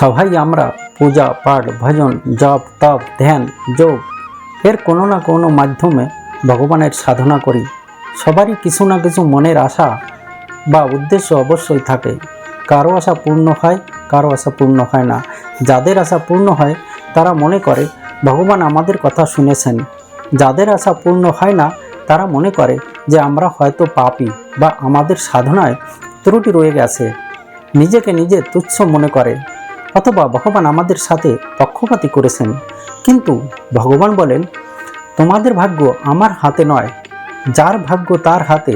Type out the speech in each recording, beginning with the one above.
সবাই আমরা পূজা পাঠ ভজন জপ তপ ধ্যান যোগ এর কোনো না কোনো মাধ্যমে ভগবানের সাধনা করি। সবারই কিছু না কিছু মনের আশা বা উদ্দেশ্য অবশ্যই থাকে। কারো আশা পূর্ণ হয়, কারো আশা পূর্ণ হয় না। যাদের আশা পূর্ণ হয় তারা মনে করে ভগবান আমাদের কথা শুনেছেন। যাদের আশা পূর্ণ হয় না তারা মনে করে যে আমরা হয়তো পাপী বা আমাদের সাধনায় ত্রুটি রয়ে গেছে। নিজেকে নিজে তুচ্ছ মনে করে, অথবা ভগবান আমাদের সাথে পক্ষপাতী করেছেন। কিন্তু ভগবান বলেন, তোমাদের ভাগ্য আমার হাতে নয়, যার ভাগ্য তার হাতে।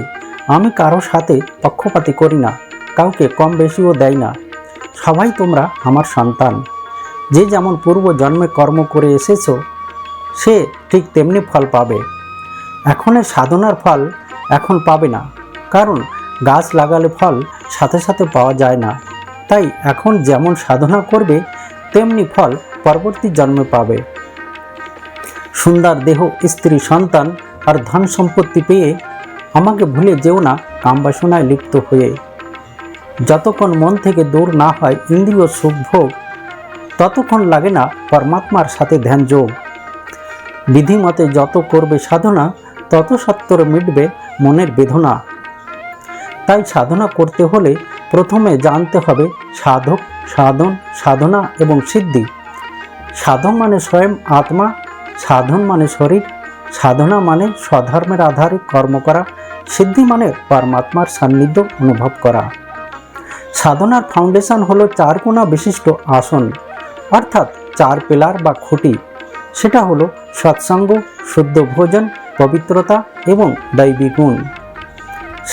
আমি কারো সাথে পক্ষপাতী করি না, কাউকে কম বেশিও দেয় না। সবাই তোমরা আমার সন্তান। যে যেমন পূর্ব জন্মে কর্ম করে এসেছো সে ঠিক তেমনি ফল পাবে। এখনের সাধনার ফল এখন পাবে না, কারণ গাছ লাগালে ফল সাথে সাথে পাওয়া যায় না। তাই এখন যেমন সাধনা করবে তেমনি ফল পরবর্তী জন্মে পাবে। সুন্দর দেহ, স্ত্রী, সন্তান আর ধন সম্পত্তি পেয়ে আমাকে ভুলে যেও না কামবাসনায় লিপ্ত হয়ে। যতক্ষণ মন থেকে দূর না হয় ইন্দ্রিয় সুখ ভোগ, ততক্ষণ লাগে না পরমাত্মার সাথে ধ্যান যোগ। বিধিমতে যত করবে সাধনা, তত সত্তর মিটবে মনের বেদনা। তাই সাধনা করতে হলে প্রথমে জানতে হবে সাধক, সাধন, সাধনা এবং সিদ্ধি। সাধক মানে স্বয়ং আত্মা, সাধন মানে শরীর, সাধনা মানে স্বধর্মের আধারে কর্ম করা, সিদ্ধি মানে পরমাত্মার সান্নিধ্য অনুভব করা। সাধনার ফাউন্ডেশন হলো 4 কোণা বিশিষ্ট আসন, অর্থাৎ 4 পিলার বা খুঁটি। সেটা হলো সৎসঙ্গ, শুদ্ধ ভোজন, পবিত্রতা এবং দৈবিক গুণ।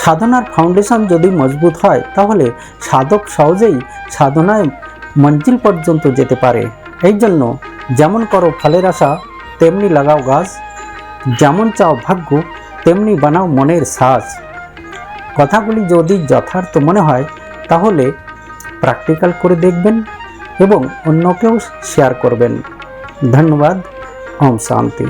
সাধনার ফাউন্ডেশন যদি মজবুত হয় তাহলে সাধক সহজেই সাধনায় মঞ্জিল পর্যন্ত যেতে পারে। এই জন্য যেমন করো ফলের আশা তেমনি লাগাও গাছ, যেমন চাও ভাগ্য তেমনি বানাও মনের সাজ। কথাগুলি যদি যথার্থ মনে হয় তাহলে প্র্যাকটিক্যাল করে দেখবেন এবং অন্যকেও শেয়ার করবেন। ধন্যবাদ। ওম শান্তি।